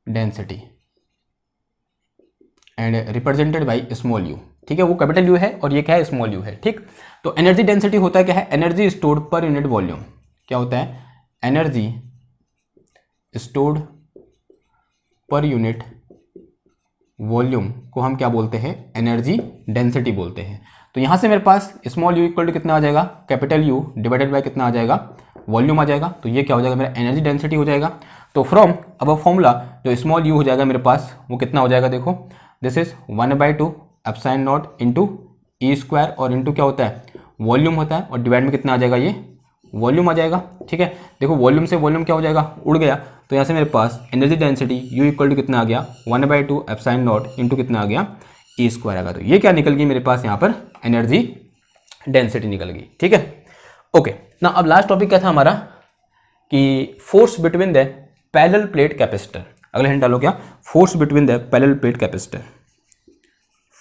density and represented by small you, ठीक है, वो कैपिटल यू है और ये क्या है, स्मॉल यू है, ठीक। तो एनर्जी डेंसिटी होता है क्या है, energy stored per unit volume. क्या होता है, energy stored per unit volume को हम क्या बोलते हैं, एनर्जी डेंसिटी बोलते हैं। तो यहां से मेरे पास स्मॉल यू इक्वल टू कितना आ जाएगा, कैपिटल यू डिवाइडेड बाय कितना आ जाएगा, वॉल्यूम आ जाएगा। तो ये क्या हो जाएगा, मेरा एनर्जी डेंसिटी हो जाएगा। तो फ्रॉम अब फॉर्मूला जो स्मॉल यू हो जाएगा मेरे पास, वो कितना हो जाएगा, देखो this is 1/2 epsilon not into E square, और इंटू क्या होता है, वॉल्यूम होता है, और डिवाइड में कितना आ जाएगा, ये वॉल्यूम आ जाएगा, ठीक है। देखो वॉल्यूम से वॉल्यूम क्या हो जाएगा, उड़ गया। तो यहाँ से मेरे पास energy density U equal to कितना आ गया, 1/2 एप्सिलॉन नॉट इंटू कितना आ गया, ई स्क्वायर आ गया। तो ये क्या निकल गई मेरे पास, यहाँ पर एनर्जी डेंसिटी निकल गई, ठीक है। ओके ना, अब लास्ट टॉपिक क्या था हमारा, कि force between the parallel plate capacitor. अगला हिंट डालो क्या, force between the parallel plate capacitor,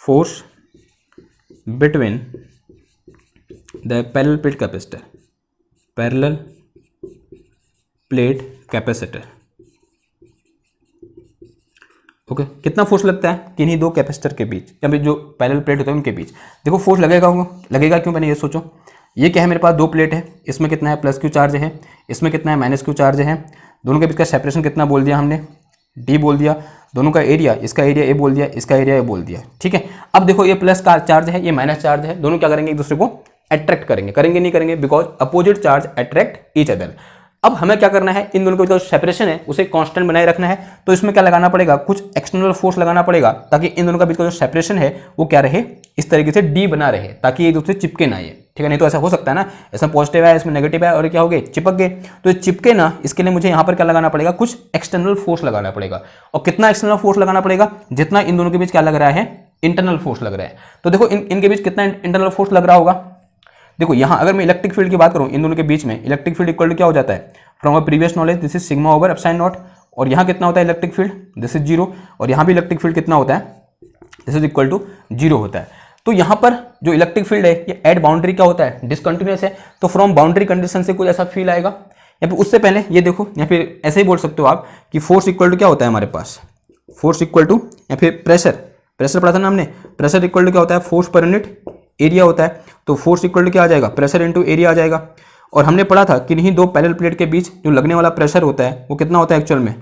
force between the parallel plate capacitor, parallel plate capacitor. Okay, कितना फोर्स लगता है किन्हीं दो कैपेसिटर के बीच, या फिर जो पैरेलल प्लेट होते हैं उनके बीच। देखो फोर्स लगेगा क्यों, मैंने ये सोचो, ये क्या है, मेरे पास दो प्लेट है, इसमें कितना है प्लस क्यू चार्ज है, इसमें कितना है माइनस क्यू चार्ज है। दोनों के बीच का सेपरेशन कितना बोल दिया हमने, डी बोल दिया। दोनों का एरिया, इसका एरिया ए बोल दिया, इसका एरिया ए बोल दिया, ठीक है। अब देखो ये प्लस का चार्ज है, ये माइनस चार्ज है, दोनों क्या करेंगे, एक दूसरे को अट्रैक्ट करेंगे, नहीं करेंगे, because opposite charge attract each other. अब हमें क्या करना है, इन दोनों के बीच जो सेपरेशन है उसे कांस्टेंट बनाए रखना है। तो इसमें क्या लगाना पड़ेगा, कुछ एक्सटर्नल फोर्स लगाना पड़ेगा, ताकि इन दोनों का बीच का जो सेपरेशन है वो क्या रहे, इस तरीके से डी बना रहे, ताकि एक दूसरे चिपके ना ये, ठीक है। नहीं तो ऐसा हो सकता है ना, इसमें पॉजिटिव है, इसमें नेगेटिव है, और क्या हो गए, चिपक गए। तो ये चिपके ना, इसके लिए मुझे यहाँ पर क्या लगाना पड़ेगा, कुछ एक्सटर्नल फोर्स लगाना पड़ेगा। और कितना एक्सटर्नल फोर्स लगाना पड़ेगा, जितना इन दोनों के बीच क्या लग रहा है, इंटरनल फोर्स लग रहा है। तो देखो इनके बीच कितना इंटरनल फोर्स लग रहा होगा। देखो यहाँ अगर मैं इलेक्ट्रिक फील्ड की बात करूँ, इन दोनों के बीच में इलेक्ट्रिक फील्ड इक्वल टू क्या हो जाता है, from a previous knowledge this is sigma over epsilon not. और यहाँ कितना होता है इलेक्ट्रिक फील्ड, दिस इज 0, और यहाँ भी इलेक्ट्रिक फील्ड कितना होता है, दिस इज इक्वल टू 0 होता है। तो यहाँ पर जो इलेक्ट्रिक फील्ड है ये एट बाउंड्री क्या होता है, डिसकंटिन्यूअस है। तो फ्रॉम बाउंड्री कंडीशन से कुछ ऐसा फील आएगा, या फिर उससे पहले ये देखो, या फिर ऐसे ही बोल सकते हो आप कि फोर्स इक्वल टू क्या होता है हमारे पास, फोर्स इक्वल टू, या फिर प्रेशर पढ़ा था ना हमने, प्रेशर इक्वल टू क्या होता है, फोर्स पर यूनिट एरिया होता है। तो फोर्स इक्वल टू क्या आ जाएगा, प्रेशर इंटू एरिया आ जाएगा। और हमने पढ़ा था कि नहीं दो पैरेलल प्लेट के बीच जो लगने वाला प्रेशर होता है वो कितना होता है एक्चुअल में,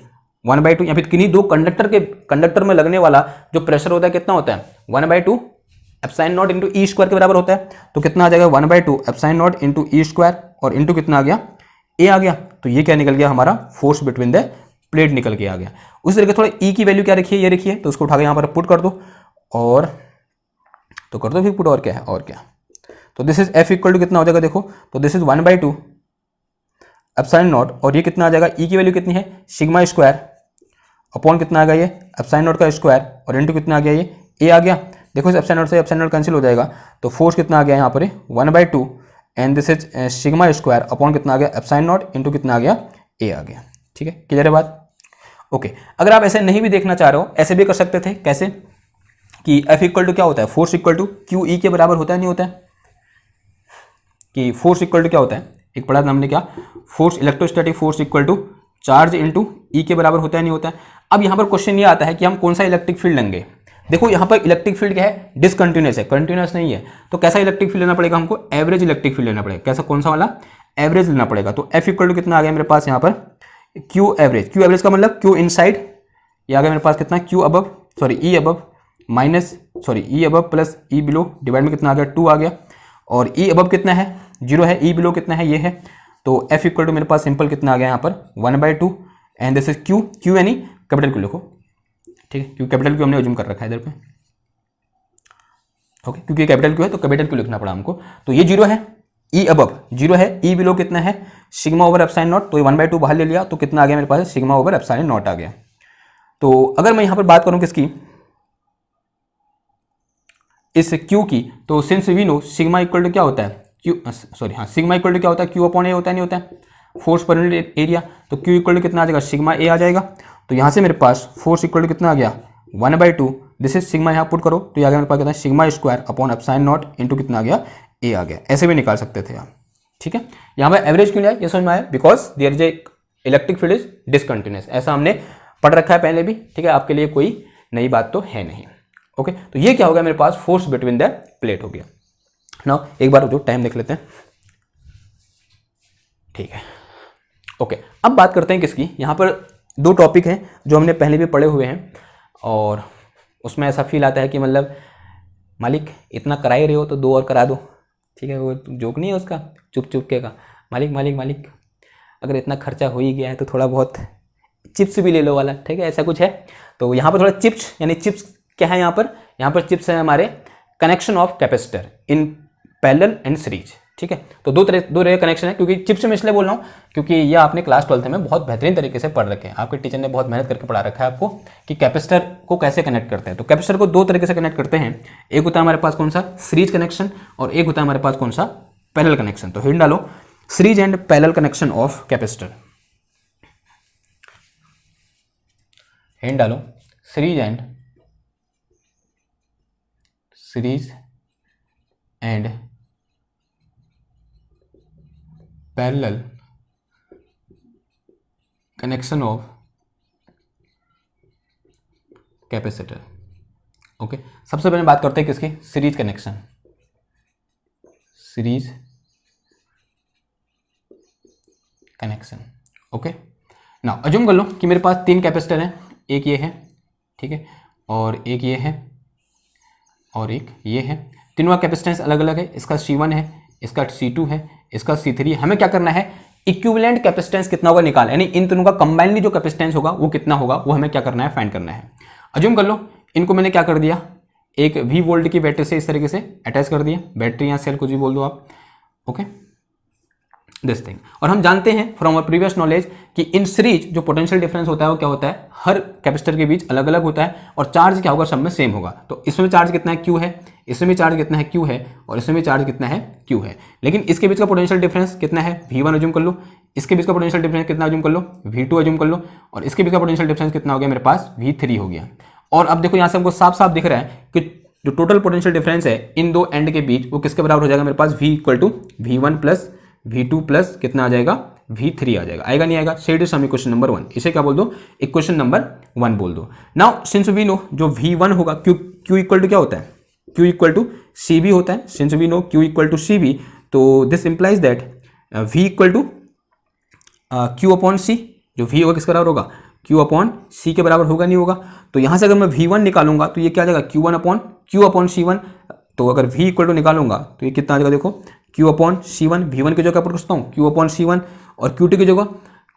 1/2, या फिर किन्हीं दो कंडक्टर में लगने वाला जो प्रेशर होता है कितना होता है 1/2 epsilon not into E square के बराबर होता है। तो कितना आ जाएगा 1/2 epsilon not into E square और इंटू कितना आ गया ए आ गया। तो ये क्या निकल गया हमारा फोर्स बिटवीन द प्लेट निकल के आ गया। उसी तरीके थोड़ा ई की वैल्यू क्या रखिए, ये रखिए, तो उसको उठा के यहाँ पर पुट कर दो और तो कर दो फिर पुट, और क्या है और क्या। तो this is F equal to कितना हो जाएगा देखो, तो दिस इज 1/2 एप्सिलॉन नॉट और ये कितना आ जाएगा ई की वैल्यू कितनी है सिग्मा स्क्वायर अपॉन कितना आ गया ये एप्सिलॉन नॉट का स्क्वायर और इंटू कितना आ गया ये ए आ गया। देखो इस एप्सिलॉन नॉट से एप्सिलॉन नॉट कैंसिल हो जाएगा तो फोर्स कितना आ गया यहाँ पर 1/2 and this is sigma square upon कितना आ गया एप्सिलॉन नॉट इंटू कितना आ गया ए आ गया। ठीक है, क्लियर है बात। ओके, अगर आप ऐसे नहीं भी देखना चाह रहे हो ऐसे भी कर सकते थे। कैसे कि एफ इक्वल टू क्या होता है force equal to Q E के बराबर होता है नहीं होता है, कि फोर्स इक्वल टू क्या होता है, एक पढ़ा था हमने क्या, force electrostatic force equal to charge into E के बराबर होता है नहीं होता है। अब यहाँ पर क्वेश्चन ये आता है कि हम कौन सा इलेक्ट्रिक फील्ड लेंगे। देखो यहाँ पर इलेक्ट्रिक फील्ड क्या है, डिसकंटिन्यूस है, कंटिन्यूस नहीं है। तो कैसा इलेक्ट्रिक फील्ड लेना पड़ेगा हमको, एवरेज इलेक्ट्रिक फील्ड लेना पड़ेगा। कैसा, कौन सा वाला, एवरेज लेना पड़ेगा। तो एफ इक्वल टू कितना आ गया मेरे पास यहाँ पर क्यू एवरेज, क्यू एवरेज का मतलब क्यू इनसाइड, ये आ गया मेरे पास कितना क्यू अबव सॉरी ई अबव माइनस सॉरी ई अबव प्लस ई बिलो डिवाइड में कितना आ गया 2 आ गया और ई अबव कितना है 0 है, ई बिलो कितना है ये है। तो एफ इक्वल टू मेरे पास सिंपल कितना आ गया यहाँ पर 1/2 and this is Q, Q यानी कैपिटल क्यू लिखो, ठीक है, क्योंकि कैपिटल क्यू हमने अज्यूम कर रखा है इधर पे। ओके, क्योंकि कैपिटल क्यू है तो कैपिटल क्यू लिखना पड़ा हमको। तो ये 0 है, ई अबव 0 है, ई बिलो कितना है सिग्मा ओवर एप्सिलॉन नॉट, तो ये 1/2 बाहर ले लिया तो कितना आ गया मेरे पास सिग्मा ओवर एप्सिलॉन नॉट आ गया। तो अगर मैं यहाँ पर बात करूँ किसकी, इस क्यू की, तो since we know sigma equal to क्या होता है क्यू सॉरी हाँ सिग्मा इक्वल टू क्या होता है क्यू अपॉन ए होता है नहीं होता है, फोर्स पर यूनिट एरिया। तो क्यू इक्वल टू कितना आ जाएगा सिग्मा ए आ जाएगा। तो यहाँ से मेरे पास फोर्स इक्वल टू कितना आ गया 1/2 दिस इज सिग्मा, यहाँ पुट करो तो ये आ गया मेरे पास कितना sigma square upon epsilon not into कितना आ गया ए आ गया। ऐसे भी निकाल सकते थे आप। ठीक है, यहाँ पर एवरेज क्यों लिया ये समझ में आया, because there is a electric field is discontinuous, ऐसा हमने पढ़ रखा है पहले भी। ठीक है, आपके लिए कोई नई बात तो है नहीं। ओके, तो ये क्या हो गया मेरे पास फोर्स बिटवीन द प्लेट हो गया। नाउ एक बार जो टाइम देख लेते हैं। ठीक है, ओके, अब बात करते हैं किसकी। यहाँ पर 2 टॉपिक हैं जो हमने पहले भी पढ़े हुए हैं और उसमें ऐसा फील आता है कि मतलब मालिक इतना करा ही रहे हो तो 2 और करा दो। ठीक है, वो जोक नहीं है उसका चुप चुप के का, मालिक मालिक मालिक अगर इतना खर्चा हो ही गया है तो थोड़ा बहुत चिप्स भी ले लो वाला। ठीक है, ऐसा कुछ है। तो यहाँ पर थोड़ा चिप्स यानी चिप्स क्या है, यहाँ पर चिप्स है हमारे connection of capacitor in parallel and series. ठीक है, तो दो तरह कनेक्शन है, क्योंकि चिप्स में इसलिए बोल रहा हूँ क्योंकि ये आपने क्लास 12th में बहुत बेहतरीन तरीके से पढ़ रखे हैं। आपके टीचर ने बहुत मेहनत करके पढ़ा रखा है आपको कि कैपेसिटर को कैसे कनेक्ट करते हैं। तो कैपेसिटर को 2 तरीके से कनेक्ट करते हैं, एक होता है हमारे पास कौन सा सीरीज कनेक्शन और एक होता है हमारे पास कौन सा पैरेलल कनेक्शन। तो हिंट डालो series and parallel connection of capacitor, hint डालो series and parallel connection of capacitor. Okay, सबसे पहले बात करते हैं किसकी, series connection, series connection. Okay, now assume कर लो कि मेरे पास 3 कैपेसिटर हैं, एक ये है, ठीक है, और एक ये है और एक ये है। तीनों का कैपेसिटेंस अलग अलग है, इसका C1 है, इसका C2 है, इसका C3 है। हमें क्या करना है, इक्विवेलेंट कैपेसिटेंस कितना होगा निकाल, यानी इन तीनों का कंबाइनली जो कैपेसिटेंस होगा वो कितना होगा वो हमें क्या करना है फाइंड करना है। अज्यूम कर लो इनको मैंने क्या कर दिया, एक V वोल्ट की बैटरी से इस तरीके से अटैच कर दिया, बैटरी या सेल कुछ भी बोल दो आप। Okay, this thing. और हम जानते हैं फ्रॉम अवर प्रीवियस नॉलेज कि इन सीरीज जो पोटेंशियल डिफरेंस होता है वो क्या होता है, हर कैपेसिटर के बीच अलग अलग होता है और चार्ज क्या होगा सब में सेम होगा। तो इसमें चार्ज कितना है क्यू है, इसमें भी चार्ज कितना है क्यू है और इसमें भी चार्ज कितना है क्यू है। लेकिन इसके बीच का पोटेंशियल डिफरेंस कितना है V1 अज्यूम कर लो, इसके बीच का पोटेंशियल डिफरेंस कितना अज्यूम कर लो V2 अज्यूम कर लो और इसके बीच का पोटेंशियल डिफरेंस कितना हो गया मेरे पास V3 हो गया। और अब देखो यहाँ से हमको साफ साफ दिख रहा है कि जो टोटल पोटेंशियल डिफरेंस है इन 2 एंड के बीच वो किसके बराबर हो जाएगा मेरे पास, V equal to V1 plus V2 plus कितना आ जाएगा V3 आ जाएगा। आएगा नहीं आएगा, set is some equation number 1, इसे क्या बोल दो इक्वेशन नंबर 1 बोल दो। नाउ सिंस वी नो जो V1 होगा Q इक्वल टू क्या होता है, Q इक्वल टू CV होता है। Since we know Q equal to CV, तो this implies that V equal to Q upon C, जो V होगा किसका बराबर होगा Q अपॉन C के बराबर होगा नहीं होगा। तो यहाँ से अगर मैं V1 निकालूंगा तो ये क्या आ जाएगा Q1 upon Q upon C1। तो अगर V इक्वल टू निकालूंगा तो ये कितना आ जाएगा, देखो Q अपॉन C1, V1 की जगह पर रखता हूँ Q अपॉन C1 और Q2 की जगह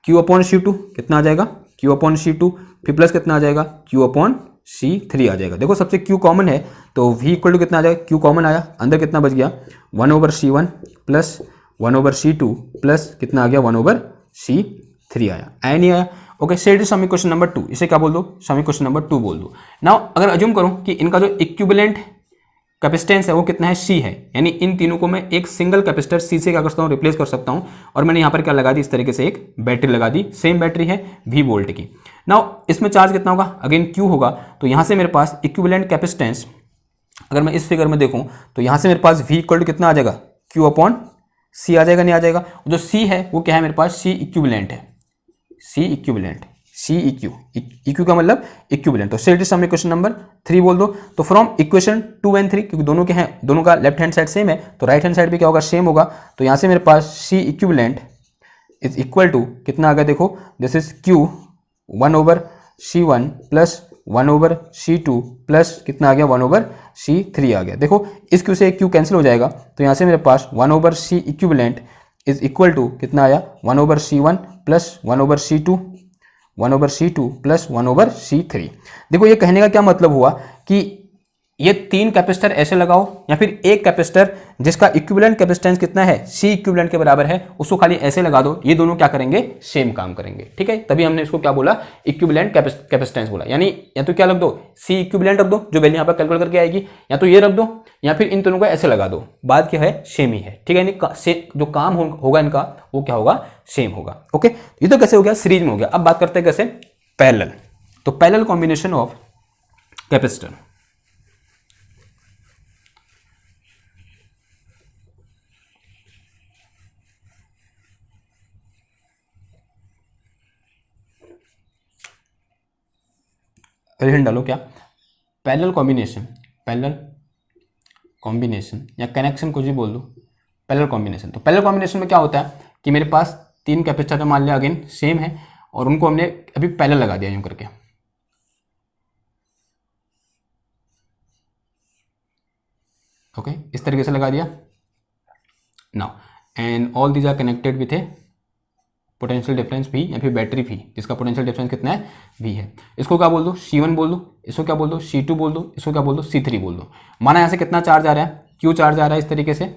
Q अपॉन C2 कितना आ जाएगा Q अपॉन C2, फिर प्लस कितना आ जाएगा Q अपॉन C3 आ जाएगा। देखो सबसे Q कॉमन है तो V इक्वल टू कितना आ जाएगा, Q कॉमन आया, अंदर कितना बच गया 1/C1 प्लस 1/C2 प्लस कितना आ गया 1/C3 आया, नहीं आया। ओके, सेट सम इक्वेशन नंबर 2, इसे क्या बोल दो, सम इक्वेशन नंबर 2 बोल दो। नाउ अगर अज्यूम करूं कि इनका जो इक्विवेलेंट कैपेसिटेंस है वो कितना है, C है, यानी इन तीनों को मैं एक सिंगल कैपेसिटर C से क्या कर सकता हूँ, रिप्लेस कर सकता हूँ। और मैंने यहाँ पर क्या लगा दी, इस तरीके से एक बैटरी लगा दी, सेम बैटरी है V वोल्ट की। नाउ इसमें चार्ज कितना होगा, अगेन Q होगा। तो यहाँ से मेरे पास इक्विवेलेंट कैपेसिटेंस अगर मैं इस फिगर में देखूँ तो यहाँ से मेरे पास V इक्वल टू कितना आ जाएगा, Q अपॉन C आ जाएगा, नहीं आ जाएगा। जो C है वो क्या है मेरे पास, C इक्विवेलेंट है, C इक्विवेलेंट, C EQ का मतलब इक्विवेलेंट। तो सेट सम इक्वेशन नंबर 3 बोल दो। तो फ्रॉम इक्वेशन 2 एंड 3, क्योंकि दोनों के हैं, दोनों का लेफ्ट हैंड साइड सेम है तो राइट हैंड साइड भी क्या होगा, सेम होगा। तो यहाँ से मेरे पास C equivalent is equal to कितना आ गया, देखो this is Q 1/C1 plus 1/C2 plus कितना आ गया 1/C3 आ गया। देखो इस Q से Q कैंसिल हो जाएगा तो यहाँ से मेरे पास 1/C equivalent is equal to कितना आया 1/C1 plus 1/C2 plus 1/C3। देखो ये कहने का क्या मतलब हुआ कि ये 3 कैपेसिटर ऐसे लगाओ या फिर एक कैपेसिटर जिसका इक्विवेलेंट कैपेसिटेंस कितना है, C इक्विवेलेंट के बराबर है, उसको खाली ऐसे लगा दो, ये दोनों क्या करेंगे, सेम काम करेंगे। ठीक है, तभी हमने इसको क्या बोला, इक्विवेलेंट कैपेसिटेंस बोला। यानी या तो क्या रख दो, C इक्विवेलेंट रख दो जो वैल्यू यहाँ पर कैलकुलेट करके आएगी, या तो ये रख दो, या फिर इन दोनों को ऐसे लगा दो, बात क्या है, सेम ही है। ठीक है, यानी जो काम होगा इनका वो क्या होगा, सेम होगा। ओके, ये तो कैसे हो गया, सीरीज में हो गया। अब बात करते हैं कैसे, पैरेलल। तो parallel combination of capacitor. Result डालो क्या, पैरेलल कॉम्बिनेशन या कनेक्शन कुछ भी बोल दो, पैरेलल कॉम्बिनेशन। तो पैरेलल कॉम्बिनेशन में क्या होता है कि मेरे पास 3 कैपेसिटर मान लिया, अगेन सेम है, और उनको हमने अभी पैरेलल लगा दिया यूं करके। ओके, इस तरीके से लगा दिया। Now and all these are connected with a potential difference V या फिर बैटरी V, जिसका पोटेंशियल डिफरेंस कितना है, V है। इसको क्या बोल दो, C1 बोल दो, इसको क्या बोल दो, C2 बोल दो, इसको क्या बोल दो, C3 बोल दो। माना यहाँ से कितना चार्ज आ रहा है, Q चार्ज आ रहा है इस तरीके से,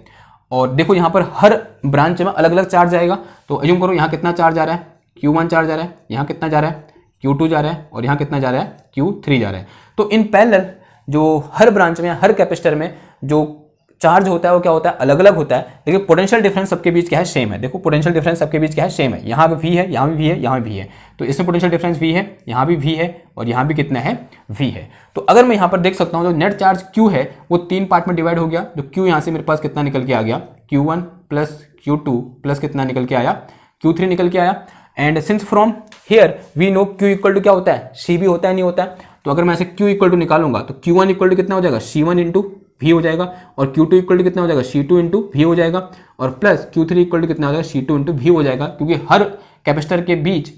और देखो यहाँ पर हर ब्रांच में अलग अलग चार्ज आएगा। तो अज्यूम करो यहाँ कितना चार्ज आ रहा है, Q1 चार्ज आ रहा है, यहाँ कितना जा रहा है, Q2 जा रहा है, और यहाँ कितना जा रहा है, Q3 जा रहा है। तो इन पैरेलल जो हर ब्रांच में, हर कैपेसिटर में जो चार्ज होता है वो क्या होता है, अलग अलग होता है, लेकिन पोटेंशियल डिफरेंस सबके बीच क्या है, सेम है। देखो पोटेंशियल डिफरेंस सबके बीच क्या है, सेम है। यहाँ भी V है, यहाँ भी V है, यहाँ भी V है, तो इसमें पोटेंशियल डिफरेंस V है, यहाँ भी V है, और यहाँ भी कितना है, V है। तो अगर मैं यहाँ पर देख सकता हूँ जो नेट चार्ज Q है वो 3 पार्ट में डिवाइड हो गया। जो Q यहाँ से मेरे पास कितना निकल के आ गया, Q1 प्लस Q2 प्लस कितना निकल के आया, Q3 निकल के आया। And since from here we know Q equal to क्या होता है, C भी होता है, नहीं होता है। तो अगर मैं ऐसे Q इक्वल टू निकालूंगा तो Q1 इक्वल टू कितना हो जाएगा, C1 इंटू V हो जाएगा, और Q2 इक्वल टू कितना हो जाएगा, C2 इंटू V हो जाएगा, और प्लस Q3 इक्वल टू कितना हो जाएगा, C2 इंटू V हो जाएगा। क्योंकि हर कैपेसिटर के बीच,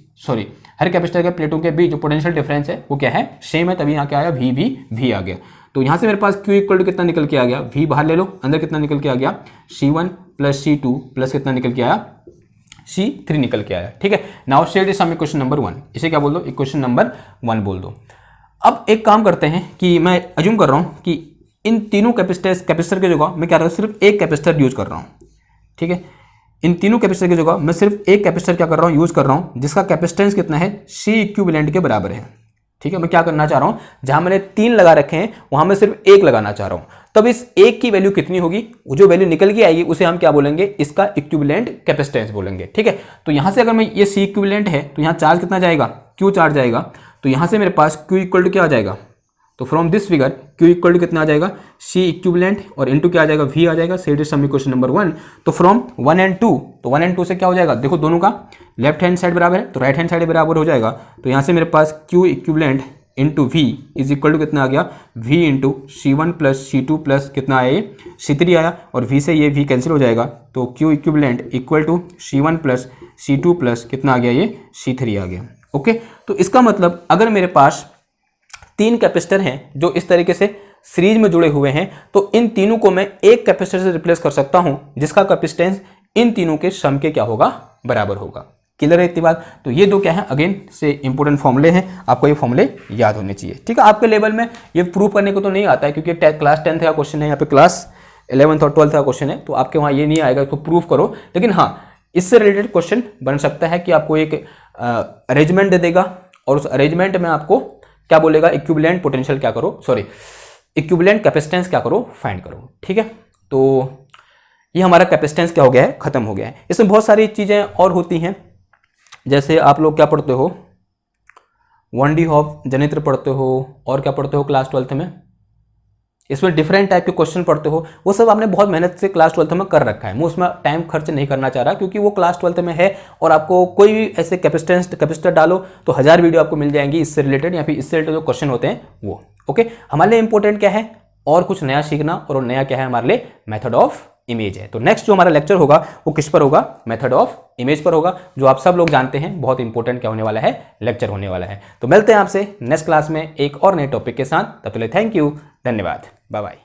हर कैपेसिटर के प्लेटों के बीच जो पोटेंशियल डिफरेंस है वो क्या है, सेम है, तभी यहाँ क्या आया, V आ गया। तो यहाँ से मेरे पास Q इक्वल टू कितना निकल के आ गया, V बाहर ले लो, अंदर कितना निकल के आ गया, C1 प्लस C2 प्लस कितना निकल के आया, C3 निकल के आया। ठीक है, नाउ सेट सम इक्वेशन नंबर 1, इसे क्या बोल दो, इक्वेशन नंबर 1 बोल दो। अब एक काम करते हैं कि मैं अज्यूम कर रहा हूँ कि इन तीनों कैपेसिटर की जगह मैं क्या कर रहा हूँ, सिर्फ एक कैपेसिटर यूज कर रहा हूँ। ठीक है, इन तीनों कैपेसिटर की जगह मैं सिर्फ एक कैपेसिटर क्या कर रहा हूँ, यूज कर रहा हूँ, जिसका कैपेसिटेंस कितना है, C इक्विवेलेंट के बराबर है। ठीक है, मैं क्या करना चाह रहा हूँ, जहां मैंने 3 लगा रखे हैं वहां मैं सिर्फ 1 लगाना चाह रहा हूँ। तब इस 1 की वैल्यू कितनी होगी, जो वैल्यू निकल के आएगी उसे हम क्या बोलेंगे, इसका इक्विवेलेंट कैपेसिटेंस बोलेंगे। ठीक है, तो यहां से अगर मैं ये C इक्विवेलेंट है तो यहाँ चार्ज कितना जाएगा, Q चार्ज जाएगा। तो यहाँ से मेरे पास Q इक्वल टू क्या आ जाएगा, तो from this figure Q equal to कितना आ जाएगा, C इक्विवेलेंट, और इनटू क्या आ जाएगा, V आ जाएगा। सेट सम इक्वेशन नंबर 1। तो फ्रॉम 1 एंड 2, तो 1 एंड 2 से क्या हो जाएगा, देखो दोनों का लेफ्ट हैंड साइड बराबर है तो राइट हैंड साइड बराबर हो जाएगा। तो यहाँ से मेरे पास Q equivalent into V is equal to कितना आ गया, V into C1 plus C2 plus कितना आया, ये C3 आया, और V से ये V कैंसिल हो जाएगा। तो Q equivalent equal to C1 plus C2 plus कितना आ गया, ये C3 आ गया। ओके, तो इसका मतलब अगर मेरे पास 3 कैपेसिटर हैं जो इस तरीके से सीरीज में जुड़े हुए हैं, तो इन तीनों को मैं एक कैपेसिटर से रिप्लेस कर सकता हूं जिसका कैपेसिटेंस इन तीनों के सम के क्या होगा, बराबर होगा। क्लियर है इतनी बात? तो ये दो क्या है, अगेन से इंपॉर्टेंट फॉर्मूले हैं, आपको ये फॉर्मूले याद होने चाहिए। ठीक है, आपके लेवल में ये प्रूव करने को तो नहीं आता है क्योंकि क्लास 10th का क्वेश्चन है, यहाँ पे क्लास 11th और 12th का क्वेश्चन है, तो आपके वहाँ ये नहीं आएगा तो प्रूव करो। लेकिन हाँ, इससे रिलेटेड क्वेश्चन बन सकता है कि आपको एक अरेंजमेंट दे देगा और उस अरेंजमेंट में आपको क्या बोलेगा, इक्विवेलेंट पोटेंशियल क्या करो, सॉरी इक्विवेलेंट कैपेसिटेंस क्या करो, फाइंड करो। ठीक है, तो ये हमारा कैपेसिटेंस क्या हो गया है, खत्म हो गया है। इसमें बहुत सारी चीज़ें और होती हैं, जैसे आप लोग क्या पढ़ते हो, 1D हॉफ जनित्र पढ़ते हो और क्या पढ़ते हो क्लास 12th में, इसमें डिफरेंट टाइप के क्वेश्चन पढ़ते हो, वो सब आपने बहुत मेहनत से क्लास 12th में कर रखा है। मैं उसमें टाइम खर्च नहीं करना चाह रहा क्योंकि वो क्लास 12th में है और आपको कोई भी ऐसे कैपेसिटर डालो तो 1000 वीडियो आपको मिल जाएंगी इससे रिलेटेड या फिर इससे रिलेटेड जो क्वेश्चन होते हैं वो। ओके, हमारे लिए इंपॉर्टेंट क्या है, और कुछ नया सीखना, और नया क्या है हमारे लिए, मेथड ऑफ इमेज है। तो नेक्स्ट जो हमारा लेक्चर होगा वो किस पर होगा, मेथड ऑफ इमेज पर होगा, जो आप सब लोग जानते हैं बहुत इंपॉर्टेंट क्या होने वाला है, लेक्चर होने वाला है। तो मिलते हैं आपसे नेक्स्ट क्लास में एक और नए टॉपिक के साथ, तब तक के लिए थैंक यू, धन्यवाद, बाय बाय।